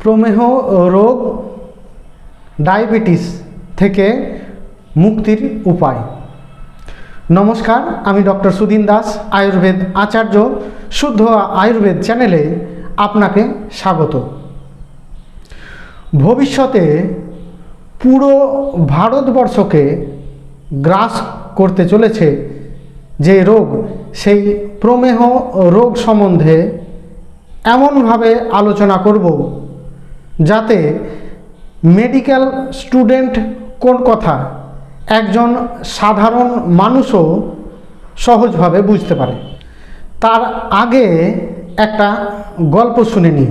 প্রমেহ রোগ ডায়াবেটিস থেকে মুক্তির উপায়। নমস্কার, আমি ডক্টর সুদিন দাস, আয়ুর্বেদ আচার্য। শুদ্ধ আয়ুর্বেদ চ্যানেলে আপনাকে স্বাগত। ভবিষ্যতে পুরো ভারতবর্ষকে গ্রাস করতে চলেছে যে রোগ, সেই প্রমেহ রোগ সম্বন্ধে এমনভাবে আলোচনা করব যাতে মেডিকেল স্টুডেন্ট কোন কথা একজন সাধারণ মানুষও সহজভাবে বুঝতে পারে। তার আগে একটা গল্প শুনে নিই।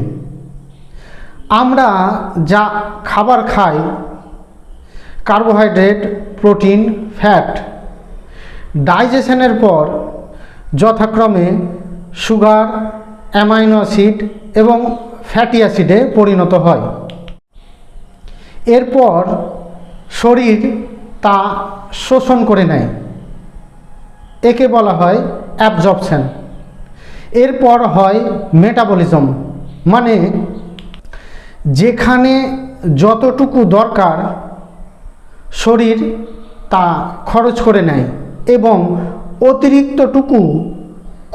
আমরা যা খাবার খাই, কার্বোহাইড্রেট, প্রোটিন, ফ্যাট, ডাইজেশনের পর যথাক্রমে সুগার, অ্যামাইনো অ্যাসিড এবং ফ্যাটি অ্যাসিডে পরিণত হয়। এরপর শরীর তা শোষণ করে নেয়, একে বলা হয় অ্যাবজর্পশন। এরপর হয় মেটাবলিজম, মানে যেখানে যতটুকু দরকার শরীর তা খরচ করে নেয় এবং অতিরিক্তটুকু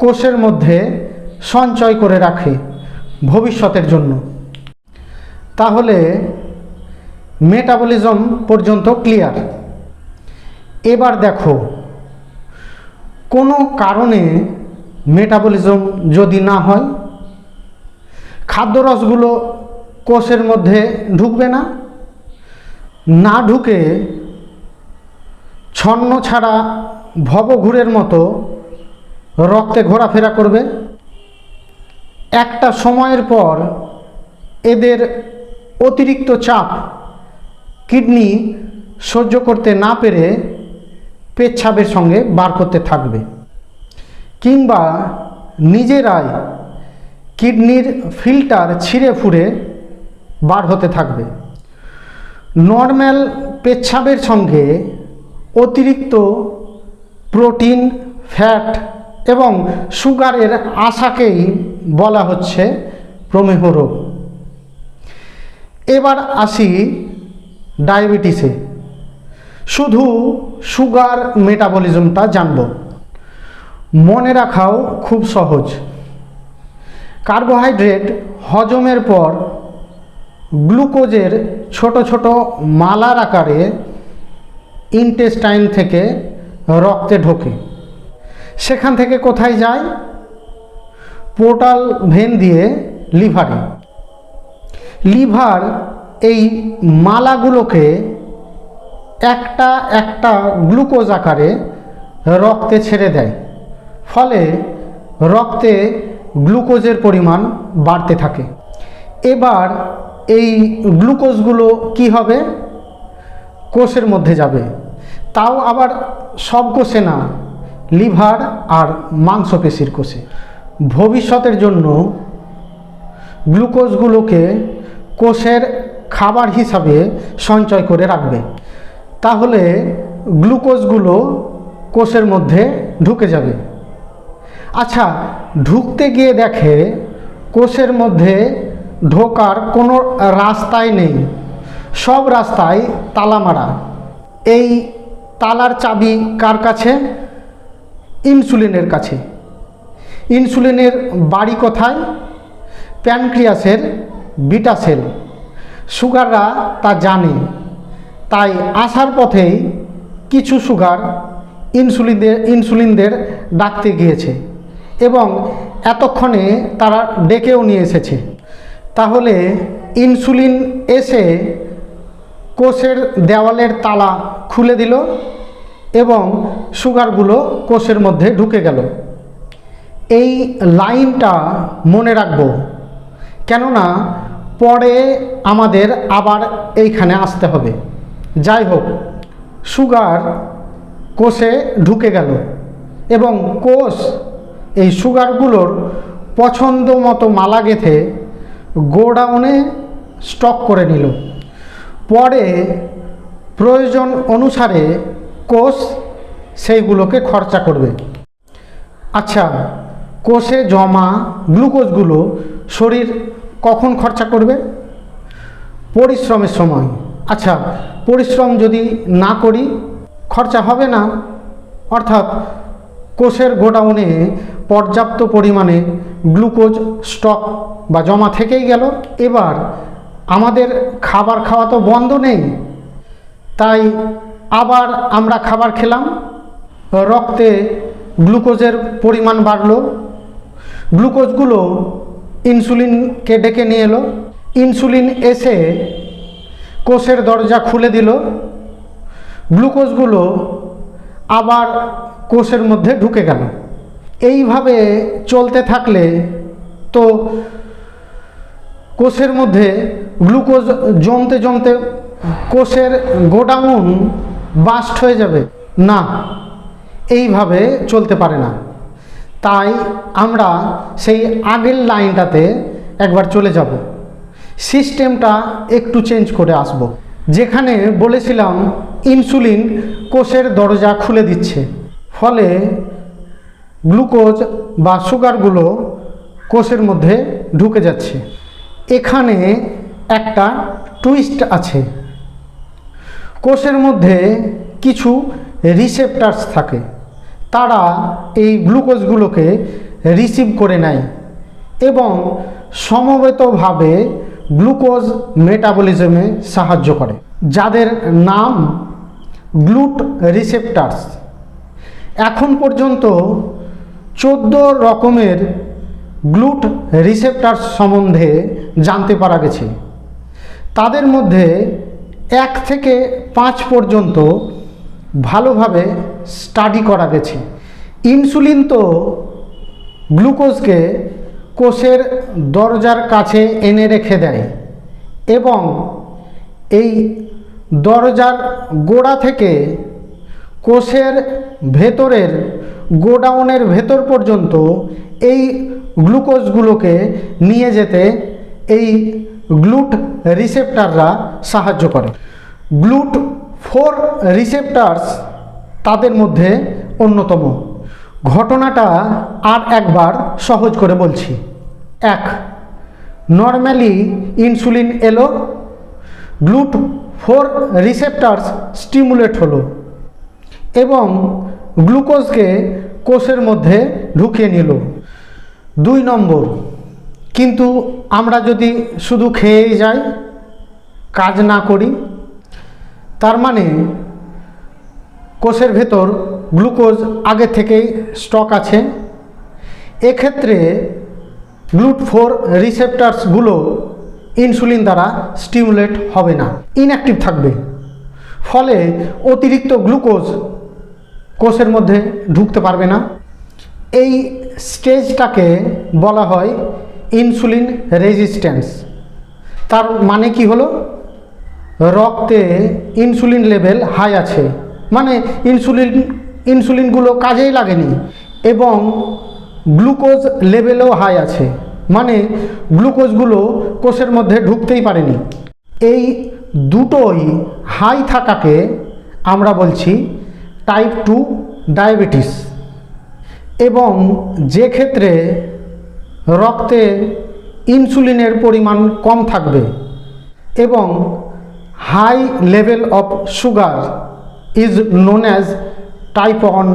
কোষের মধ্যে সঞ্চয় করে রাখে ভবিষ্যতের জন্য। তাহলে মেটাবলিজম পর্যন্ত ক্লিয়ার। এবার দেখো, কোনো কারণে মেটাবলিজম যদি না হয়, খাদ্যরসগুলো কোষের মধ্যে ঢুকবে না, না ঢুকে ছন্ন ছাড়া ভবঘুরের মতো রক্তে ঘোরাফেরা করবে। একটা সময়ের পর এদের অতিরিক্ত চাপ কিডনি সহ্য করতে না পেরে পেচ্ছাবের সঙ্গে বার করতে থাকবে, কিংবা নিজেরাই কিডনির ফিল্টার ছিঁড়ে ফুঁড়ে বার হতে থাকবে। নর্মাল পেচ্ছাবের সঙ্গে অতিরিক্ত প্রোটিন, ফ্যাট এবং সুগারের আশাকেই বলা হচ্ছে প্রমেহ রোগ। এবার আসি ডায়াবেটিসে। শুধু সুগার মেটাবলিজমটা জানব। মনে রাখাও খুব সহজ। কার্বোহাইড্রেট হজমের পর গ্লুকোজের ছোট ছোট মালার আকারে ইন্টেস্টাইন থেকে রক্তে ঢোকে। সেখান থেকে কোথায় যায়? পোর্টাল ভেন দিয়ে লিভারে। লিভার এই মালাগুলোকে একটা একটা গ্লুকোজ আকারে রক্তে ছেড়ে দেয়, ফলে রক্তে গ্লুকোজের পরিমাণ বাড়তে থাকে। এবার এই গ্লুকোজগুলো কি হবে? কোষের মধ্যে যাবে, তাও আবার সব কোষে না, লিভার আর মাংসপেশির কোষে। ভবিষ্যতের জন্য গ্লুকোজগুলোকে কোষের খাবার হিসাবে সঞ্চয় করে রাখবে। তাহলে গ্লুকোজগুলো কোষের মধ্যে ঢুকে যাবে। আচ্ছা, ঢুকতে গিয়ে দেখে কোষের মধ্যে ঢোকার কোনো রাস্তাই নেই, সব রাস্তায় তালা মারা। এই তালার চাবি কার কাছে? ইনসুলিনের কাছে। ইনসুলিনের বাড়ি কোথায়? প্যানক্রিয়াসের বিটা সেল। সুগাররা তা জানে, তাই আসার পথেই কিছু সুগার ইনসুলিনদের ডাকতে গিয়েছে এবং এতক্ষণে তারা ডেকেও নিয়ে এসেছে। তাহলে ইনসুলিন এসে কোষের দেওয়ালের তালা খুলে দিল এবং সুগারগুলো কোষের মধ্যে ঢুকে গেল। এই লাইনটা মনে রাখব, কেননা পরে আমাদের আবার এইখানে আসতে হবে। যাই হোক, সুগার কোষে ঢুকে গেল এবং কোষ এই সুগারগুলোর পছন্দ মতো মালা গেঁথে গোডাউনে স্টক করে নিল। পরে প্রয়োজন অনুসারে কোষ সেইগুলোকে খরচা করবে। আচ্ছা, কোষে জমা গ্লুকোজগুলো শরীর কখন খরচা করবে? পরিশ্রমের সময়। আচ্ছা, পরিশ্রম যদি না করি খরচা হবে না, অর্থাৎ কোষের গোডাউনে পর্যাপ্ত পরিমাণে গ্লুকোজ স্টক বা জমা থেকেই গেল। এবার আমাদের খাবার খাওয়া তো বন্ধ নেই, তাই আবার আমরা খাবার খেলাম, রক্তে গ্লুকোজের পরিমাণ বাড়লো, গ্লুকোজগুলো ইনসুলিনকে ডেকে নিয়ে এলো, ইনসুলিন এসে কোষের দরজা খুলে দিল, গ্লুকোজগুলো আবার কোষের মধ্যে ঢুকে গেল। এইভাবে চলতে থাকলে তো কোষের মধ্যে গ্লুকোজ জমতে জমতে কোষের গোডাউন বাস্ট হয়ে যাবে না, এইভাবে চলতে পারে না। তাই আমরা সেই আগের লাইনটাতে একবার চলে যাব, সিস্টেমটা একটু চেঞ্জ করে আসব। যেখানে বলেছিলাম ইনসুলিন কোষের দরজা খুলে দিচ্ছে, ফলে গ্লুকোজ বা সুগারগুলো কোষের মধ্যে ঢুকে যাচ্ছে। এখানে একটা টুইস্ট আছে। কোষের মধ্যে কিছু রিসেপ্টার্স থাকে, তারা এই গ্লুকোজগুলোকে রিসিভ করে নেয় এবং সমবেতভাবে গ্লুকোজ মেটাবলিজমে সাহায্য করে, যাদের নাম গ্লুট রিসেপ্টার্স। এখন পর্যন্ত 14 রকমের গ্লুট রিসেপ্টার্স সম্বন্ধে জানতে পারা গেছে। তাদের মধ্যে 1 থেকে 5 পর্যন্ত ভালোভাবে স্টাডি করা গেছে। ইনসুলিন তো গ্লুকোজকে কোষের দরজার কাছে এনে রেখে দেয় এবং এই দরজার গোড়া থেকে কোষের ভেতরের গোডাউনের ভেতর পর্যন্ত এই গ্লুকোজগুলোকে নিয়ে যেতে এই গ্লুট রিসেপ্টাররা সাহায্য করে। গ্লুট 4 রিসেপ্টার্স তাদের মধ্যে অন্যতম। ঘটনাটা আর একবার সহজ করে বলছি। 1, নর্মালি ইনসুলিন এলো, গ্লুট 4 রিসেপ্টার্স স্টিমুলেট হলো এবং গ্লুকোজকে কোষের মধ্যে ঢুকিয়ে নিল। 2 নম্বর, কিন্তু আমরা যদি শুধু খেয়েই যাই, কাজ না করি, তার মানে কোষের ভেতর গ্লুকোজ আগে থেকেই স্টক আছে, এক্ষেত্রে গ্লুট 4 রিসেপ্টার্সগুলো ইনসুলিন দ্বারা স্টিমুলেট হবে না, ইনঅ্যাক্টিভ থাকবে। ফলে অতিরিক্ত গ্লুকোজ কোষের মধ্যে ঢুকতে পারবে না। এই স্টেজটাকে বলা হয় ইনসুলিন রেজিস্ট্যান্স। তার মানে কি হলো? রক্তে ইনসুলিন লেভেল হাই আছে, মানে ইনসুলিনগুলো কাজেই লাগেনি, এবং গ্লুকোজ লেভেলও হাই আছে, মানে গ্লুকোজগুলো কোষের মধ্যে ঢুকতেই পারেনি। এই দুটোই হাই থাকাকে আমরা বলছি টাইপ 2 ডায়াবেটিস। এবং যে ক্ষেত্রে রক্তে ইনসুলিনের পরিমাণ কম থাকবে এবং high level of sugar is known as type 1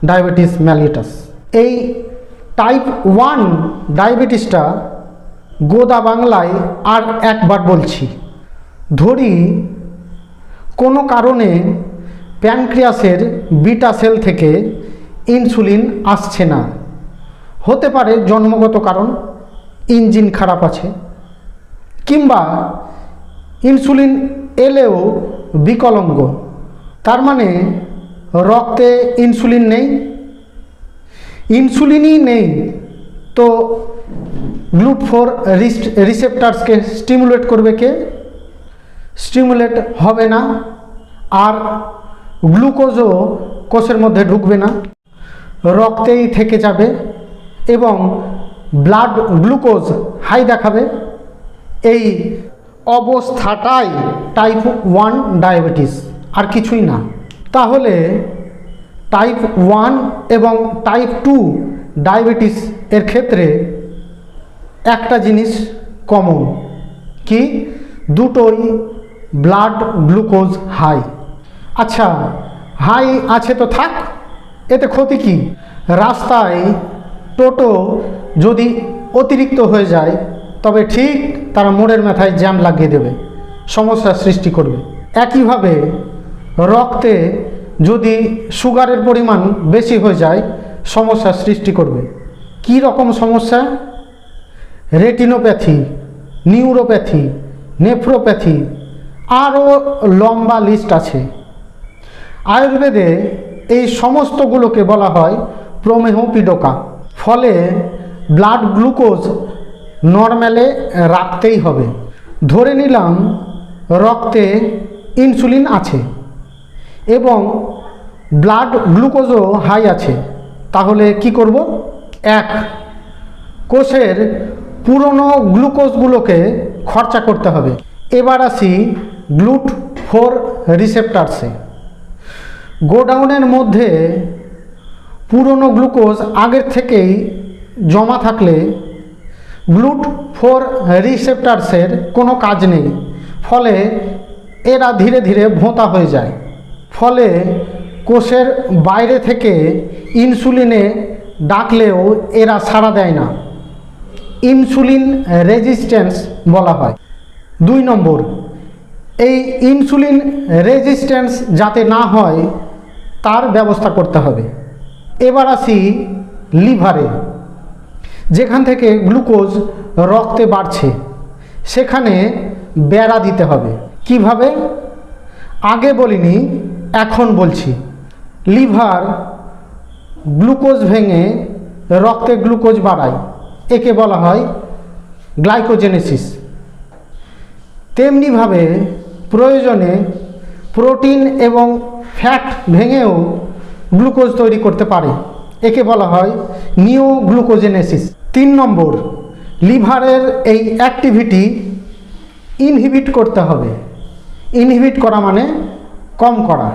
diabetes mellitus. এই টাইপ 1 ডায়াবেটিসটা গোদা বাংলায় আর একবার বলছি। ধরি কোনো কারণে প্যানক্রিয়াসের বিটা সেল থেকে ইনসুলিন আসছে না, হতে পারে জন্মগত কারণ, ইঞ্জিন খারাপ আছে, কিংবা ইনসুলিন এলেও বিকলাঙ্গ, তার মানে রক্তে ইনসুলিন নেই, ইনসুলিনই নেই, তো গ্লুট 4 রিসেপ্টার্সকে স্টিমুলেট করবে কে? স্টিমুলেট হবে না, আর গ্লুকোজও কোষের মধ্যে ঢুকবে না, রক্তেই থেকে যাবে এবং ব্লাড গ্লুকোজ হাই দেখাবে। এই অবস্থাটাই টাইপ 1 ডায়াবেটিস, আর কিছুই না। তাহলে টাইপ 1 এবং টাইপ 2 ডায়াবেটিস এর ক্ষেত্রে একটা জিনিস কমন, কি? দুটোই ব্লাড গ্লুকোজ হাই। আচ্ছা, হাই আছে তো থাক, এতে ক্ষতি কি? রাস্তায় টোটো যদি অতিরিক্ত হয়ে যায় তবে ঠিক তারা মোড়ের মাথায় জ্যাম লাগিয়ে দেবে, সমস্যার সৃষ্টি করবে। একইভাবে রক্তে যদি সুগারের পরিমাণ বেশি হয়ে যায় সমস্যার সৃষ্টি করবে। কি রকম সমস্যা? রেটিনোপ্যাথি, নিউরোপ্যাথি, নেফ্রোপ্যাথি, আরও লম্বা লিস্ট আছে। আয়ুর্বেদে এই সমস্তগুলোকে বলা হয় প্রমেহ পীড়কা। ফলে ব্লাড গ্লুকোজ নর্মালে রাখতেই হবে। ধরে নিলাম রক্তে ইনসুলিন আছে এবং ব্লাড গ্লুকোজও হাই আছে, তাহলে কি করব? এক, কোষের পুরনো গ্লুকোজগুলোকে খরচা করতে হবে। এবার আসি GLUT4 রিসেপ্টারসে। গোডাউনের মধ্যে পুরনো গ্লুকোজ আগের থেকেই জমা থাকলে GLUT4 রিসেপ্টারসের কোনো কাজ নেই, ফলে এরা ধীরে ধীরে ভোঁতা হয়ে যায়। ফলে কোষের বাইরে থেকে ইনসুলিনে ডাকলেও এরা সাড়া দেয় না, ইনসুলিন রেজিস্ট্যান্স বলা হয়। 2 নম্বর, এই ইনসুলিন রেজিস্ট্যান্স যাতে না হয় তার ব্যবস্থা করতে হবে। এবার আসি লিভারে। যেখান থেকে গ্লুকোজ রক্তে বাড়ছে সেখানে বেড়া দিতে হবে। কিভাবে? আগে বলিনি, এখন বলছি। লিভার গ্লুকোজ ভেঙে রক্তে গ্লুকোজ বাড়ায়, একে বলা হয় গ্লাইকোজেনেসিস। তেমনিভাবে প্রয়োজনে প্রোটিন এবং ফ্যাট ভেঙেও গ্লুকোজ তৈরি করতে পারে, একে বলা হয় নিওগ্লুকোজেনেসিস। 3 নম্বর, লিভারের এই অ্যাক্টিভিটি ইনহিবিট করতে হবে। ইনহিবিট করা মানে কম করা।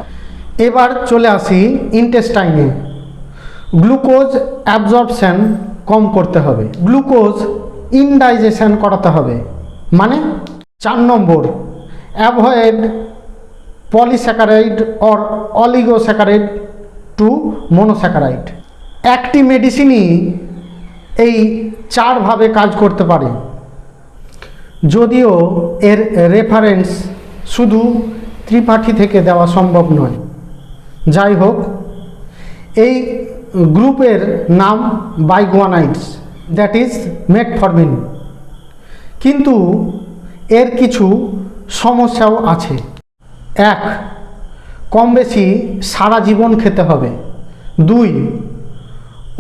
এবার চলে আসি ইন্টেস্টাইনে। গ্লুকোজ অ্যাবজর্পশন কম করতে হবে, গ্লুকোজ ইনডাইজেশন করাতে হবে। মানে 4 number, avoid polysaccharide or oligosaccharide to monosaccharide. একটি মেডিসিনই এই 4 ভাবে কাজ করতে পারে, যদিও এর রেফারেন্স শুধু ত্রিপাঠী থেকে দেওয়া সম্ভব নয়। যাই হোক, এই গ্রুপের নাম বাইগুয়ানাইডস, দ্যাট ইজ মেটফরমিন। কিন্তু এর কিছু সমস্যাও আছে। 1, কম বেশি সারা জীবন খেতে হবে। 2,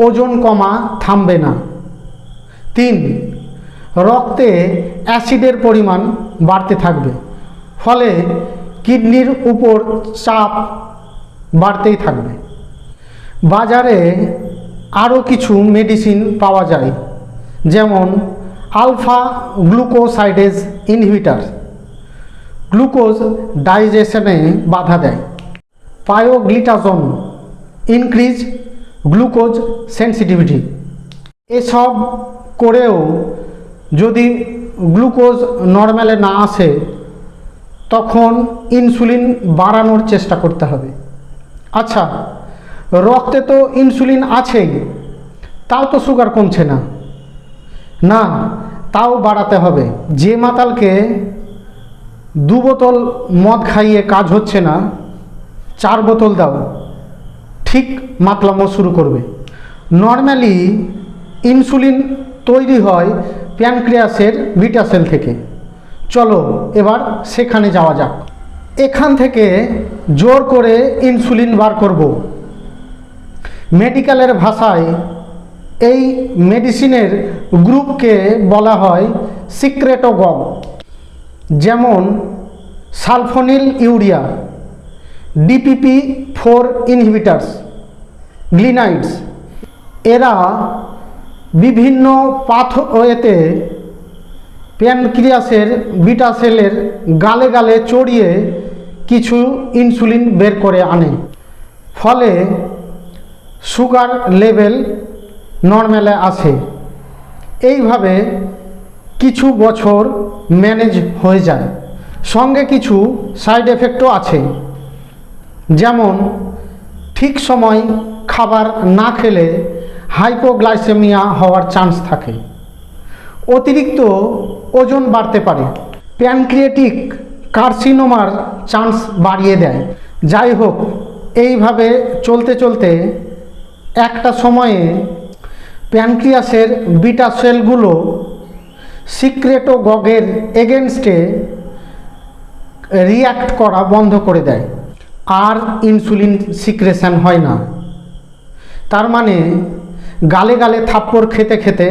ওজন কমা থামবে না। 3, রক্তে অ্যাসিডের পরিমাণ বাড়তে থাকবে, ফলে কিডনির উপর চাপ বাড়তেই থাকবে। বাজারে আরও কিছু মেডিসিন পাওয়া যায়, যেমন আলফা গ্লুকোসাইডেজ ইনহিবিটার, গ্লুকোজ ডাইজেশনে বাধা দেয়। পায়োগ্লিটাজোন ইনক্রিজ গ্লুকোজ সেন্সিটিভিটি। এসব করেও যদি গ্লুকোজ নর্মালে না আসে তখন ইনসুলিন বাড়ানোর চেষ্টা করতে হবে। আচ্ছা, রক্তে তো ইনসুলিন আছেই, তাও তো সুগার কমছে না, না তাও বাড়াতে হবে। যে মাতালকে 2 বোতল মদ খাইয়ে কাজ হচ্ছে না, 4 বোতল দাও, ঠিক মাতলামো শুরু করবে। নর্মালি ইনসুলিন তৈরি হয় প্যানক্রিয়াসের বিটা সেল থেকে। চলো এবার সেখানে যাওয়া যাক। এখান থেকে জোর করে ইনসুলিন বার করব। মেডিকেলের ভাষায় এই মেডিসিনের গ্রুপকে বলা হয় সিক্রেটোগম, যেমন সালফোনিল ইউরিয়া, DPP4 ইনহিবিটার্স, গ্লিনাইডস। এরা বিভিন্ন পাথওয়েতে প্যানক্রিয়াসের বিটা সেলের গালে গালে চড়িয়ে কিছু ইনসুলিন বের করে আনে, ফলে সুগার লেভেল নর্মালে আসে। এইভাবে কিছু বছর ম্যানেজ হয়ে যায়। সঙ্গে কিছু সাইড এফেক্টও আছে, যেমন ঠিক সময় খাবার না খেলে হাইপোগ্লাইসেমিয়া হওয়ার চান্স থাকে, অতিরিক্ত ওজন বাড়তে পারে, প্যানক্রিয়াটিক কার্সিনোমার চান্স বাড়িয়ে দেয়। যাই হোক, এইভাবে চলতে চলতে একটা সময়ে প্যানক্রিয়াসের বিটা সেলগুলো সিক্রেটোগগের এগেনস্টে রিঅ্যাক্ট করা বন্ধ করে দেয়, আর ইনসুলিন সিক্রেশন হয় না। তার মানে গালে গালে থাপ্পড় খেতে খেতে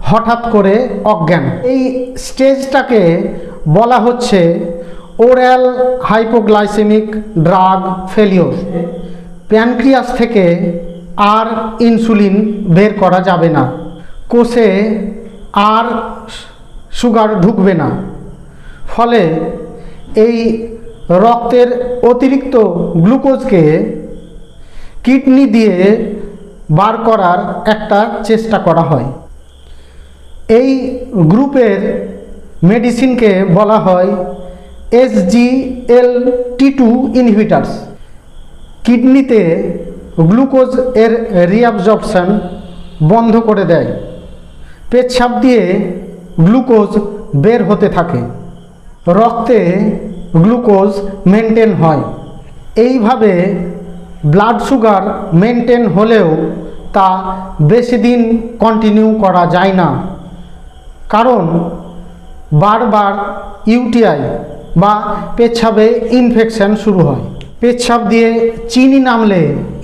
হঠাৎ করে অজ্ঞান। এই স্টেজটাকে বলা হচ্ছে oral hypoglycemic drug failure. Pancreas থেকে আর ইনসুলিন বের করা যাবে না, কোষে আর সুগার ঢুকবে না, ফলে এই রক্তের অতিরিক্ত গ্লুকোজকে কিডনি দিয়ে বার করার একটা চেষ্টা করা হয়। এই গ্রুপের মেডিসিনকে বলা হয় SGLT2 ইনহিবিটার্স। কিডনিতে গ্লুকোজ এর রিঅ্যাবজর্পশন বন্ধ করে দেয়, পেচ্ছাপ দিয়ে গ্লুকোজ বের হতে থাকে, রক্তে গ্লুকোজ মেনটেন হয়। এইভাবে ব্লাড সুগার মেনটেন হলেও তা বেশি দিন কন্টিনিউ করা যায় না, কারণ বারবার ইউটিআই বা পেচ্ছাপে ইনফেকশন শুরু হয়। পেচ্ছাপ দিয়ে চিনি নামলে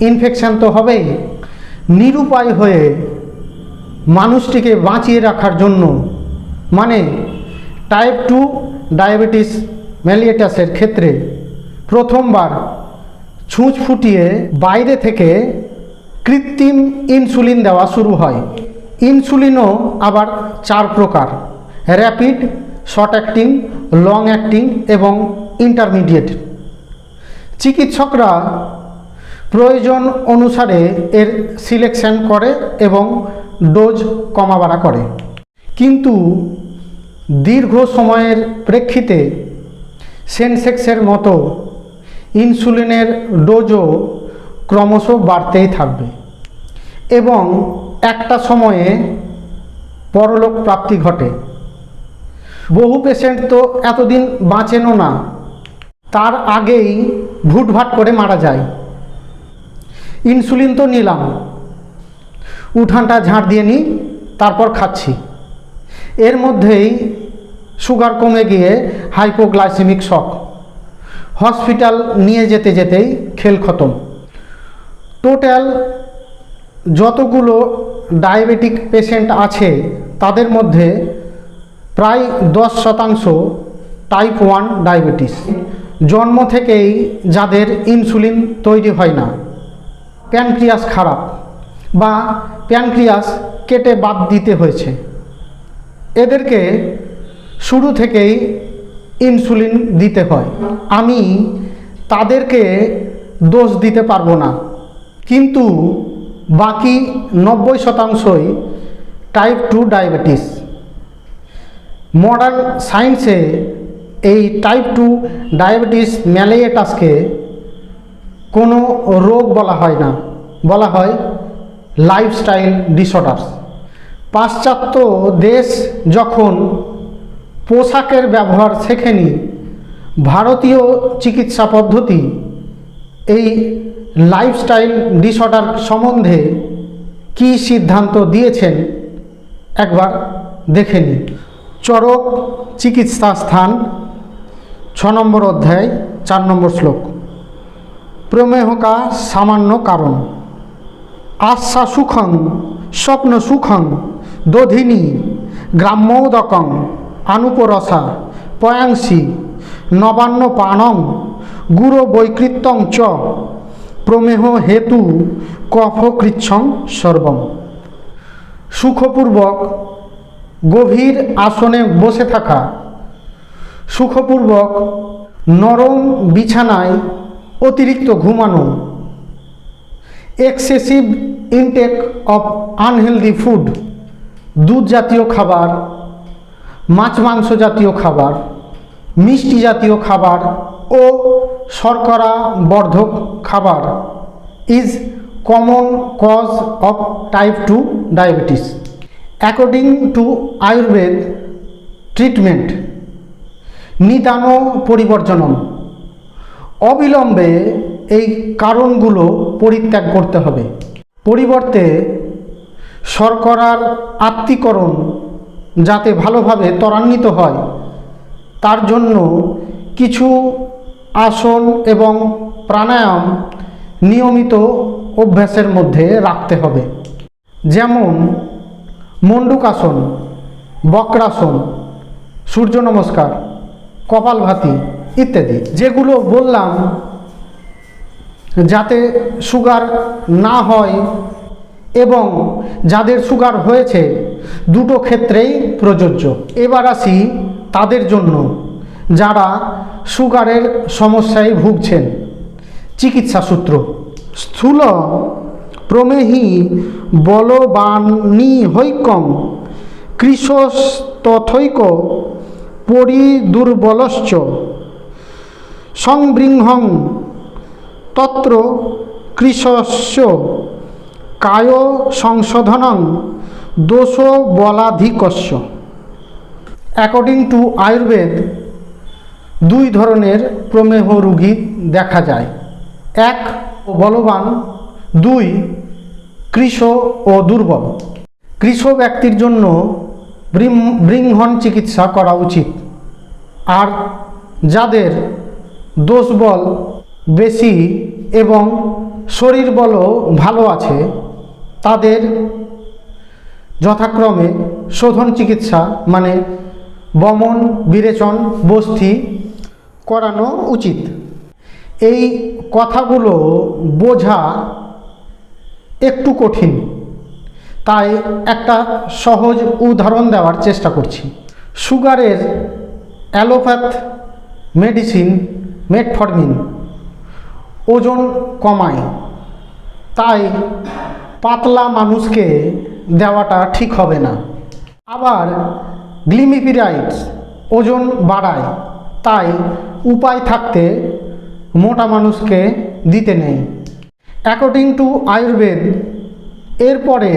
ইনফেকশন তো হবেই। নিরুপায় হয়ে মানুষটিকে বাঁচিয়ে রাখার জন্য, মানে টাইপ 2 ডায়াবেটিস মেলিটাসের ক্ষেত্রে প্রথমবার ছুঁচ ফুটিয়ে বাইরে থেকে কৃত্রিম ইনসুলিন দেওয়া শুরু হয়। ইনসুলিনও আবার 4 প্রকার: rapid, short acting, long acting এবং ইন্টারমিডিয়েট। চিকিৎসকরা প্রয়োজন অনুসারে এর সিলেকশন করে এবং ডোজ কমা বাড়া করে, কিন্তু দীর্ঘ সময়ের প্রেক্ষিতে সেনসেক্সের মতো ইনসুলিনের ডোজও ক্রমশ বাড়তেই থাকবে এবং একটা সময়ে পরলোক প্রাপ্তি ঘটে। বহু পেশেন্ট তো এতদিন বাঁচেনও না, তার আগেই ভুটভাট করে মারা যায়। ইনসুলিন তো নিলাম, উঠানটা ঝাড় দিয়ে নিই, তারপর খাচ্ছি, এর মধ্যেই সুগার কমে গিয়ে হাইপোগ্লাইসেমিক শক, হসপিটাল নিয়ে যেতে যেতেই খেল খতম। টোটাল যতগুলো ডায়াবেটিক পেশেন্ট আছে তাদের মধ্যে প্রায় 10% টাইপ 1 ডায়াবেটিস। জন্ম থেকেই যাদের ইনসুলিন তৈরি হয় না, প্যানক্রিয়াস খারাপ বা প্যানক্রিয়াস কেটে বাদ দিতে হয়েছে, এদেরকে শুরু থেকেই ইনসুলিন দিতে হয়। আমি তাদেরকে দোষ দিতে পারবো না, কিন্তু বাকি 90%ই টাইপ 2 ডায়াবেটিস। মডার্ন সায়েন্সে এই টাইপ 2 ডায়াবেটিস মেলিটাসকে কোনো রোগ বলা হয় না, বলা হয় লাইফস্টাইল ডিসঅর্ডার। পাশ্চাত্য দেশ যখন পোশাকের ব্যবহার শেখেনি, ভারতীয় চিকিৎসা পদ্ধতি এই লাইফস্টাইল ডিসঅর্ডার সম্বন্ধে কী সিদ্ধান্ত দিয়েছেন একবার দেখে নিন। চরক চিকিৎসা স্থান 6 নম্বর অধ্যায় 4 নম্বর শ্লোক। প্রমেহকা সামান্য কারণ। আশা সুখং স্বপ্ন সুখং দধিনী গ্রাম্যোদকং আনুপরসা পয়াংসি নবান্ন পানং গুরো বৈকৃত্যং চ প্রমেহ হেতু কফকৃচ্ছং সর্বম। সুখপূর্বক গভীর আসনে বসে থাকা, সুখপূর্বক নরম বিছানায় অতিরিক্ত ঘুমানো, excessive intake of unhealthy food, দুধ জাতীয় খাবার, মাছ মাংস জাতীয় খাবার, মিষ্টি জাতীয় খাবার ও শর্করা বর্ধক খাবার is common cause of type 2 diabetes. According to Ayurveda treatment নিদান পরিবর্জনম, অবিলম্বে এই কারণগুলো পরিত্যাগ করতে হবে। পরিবর্তে শর্করার আত্তীকরণ যাতে ভালোভাবে ত্বরান্বিত হয় তার জন্য কিছু আসন এবং প্রাণায়াম নিয়মিত অভ্যাসের মধ্যে রাখতে হবে, যেমন মণ্ডূকাসন, বক্রাসন, সূর্য নমস্কার, কপালভাতি ইত্যাদি। যেগুলো বললাম যাতে সুগার না হয় এবং যাদের সুগার হয়েছে দুটো ক্ষেত্রেই প্রযোজ্য। এবার আসি তাদের জন্য যারা সুগারের সমস্যায় ভুগছেন। চিকিৎসা সূত্র: স্থূল প্রমেহি বলবানী হৈকং কৃশস্তথৈক পরিদুর্বলশ্চ সংবৃহং তত্র কৃশস্য কায় সংশোধনং দোষ বলাধিকস্য। অ্যাকর্ডিং টু আয়ুর্বেদ দুই ধরনের প্রমেহ রোগী দেখা যায়, এক বলবান, দুই কৃশ ও দুর্বল। কৃশ ব্যক্তির জন্য বৃহন চিকিৎসা করা উচিত, আর যাদের দোষবল বেশি এবং শরীর বলও ভালো আছে তাদের যথাক্রমে শোধন চিকিৎসা মানে বমন, বিরেচন, বস্থি করানো উচিত। এই কথাগুলো বোঝা একটু কঠিন, তাই একটা সহজ উদাহরণ দেওয়ার চেষ্টা করছি। সুগারের অ্যালোপ্যাথ মেডিসিন মেটফর্মিন ওজন কমায়, তাই পাতলা মানুষকে দেওয়াটা ঠিক হবে না। আবার গ্লিমিপিরাইডস ওজন বাড়ায়, তাই উপায় থাকতে মোটা মানুষকে দিতে নেই। অ্যাকর্ডিং টু আয়ুর্বেদ এরপরে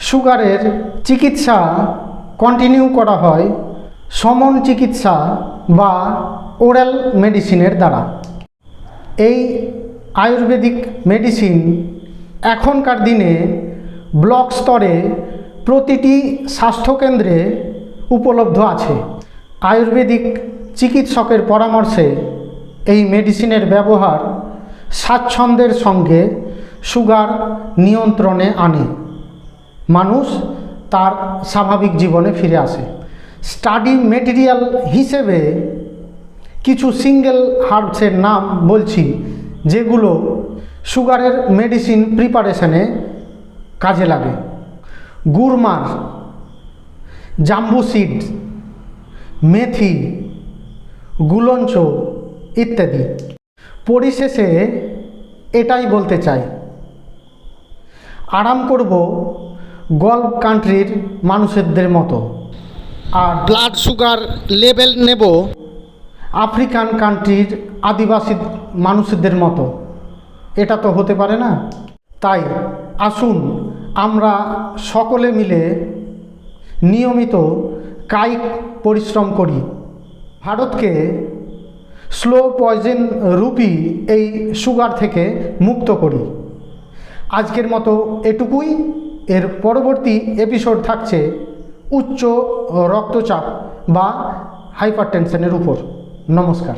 সুগারের চিকিৎসা কন্টিনিউ করা হয় সমন চিকিৎসা বা ওরাল মেডিসিনের দ্বারা। এই আয়ুর্বেদিক মেডিসিন এখনকার দিনে ব্লক স্তরে প্রতিটি স্বাস্থ্যকেন্দ্রে উপলব্ধ আছে। আয়ুর্বেদিক চিকিৎসকের পরামর্শে এই মেডিসিনের ব্যবহার স্বাচ্ছন্দ্যের সঙ্গে সুগার নিয়ন্ত্রণে আনে, মানুষ তার স্বাভাবিক জীবনে ফিরে আসে। স্টাডি মেটেরিয়াল হিসেবে কিছু সিঙ্গেল হার্বসের নাম বলছি যেগুলো সুগারের মেডিসিন প্রিপারেশনে কাজে লাগে: গুড়মার, জাম্বু সিড, মেথি, গুলঞ্চ ইত্যাদি। পরিশেষে এটাই বলতে চাই, আরাম করব গলফ কান্ট্রির মানুষদের মতো, আর ব্লাড সুগার লেভেল নেব আফ্রিকান কান্ট্রির আদিবাসী মানুষদের মতো। এটা তো হতে পারে না। তাই আসুন আমরা সকলে মিলে নিয়মিত কায়িক পরিশ্রম করি, ভারতকে স্লো পয়জন রূপী এই সুগার থেকে মুক্ত করি। আজকের মতো এটুকুই। এর পরবর্তী এপিসোড থাকছে উচ্চ রক্তচাপ বা হাইপারটেনশনের উপর। নমস্কার।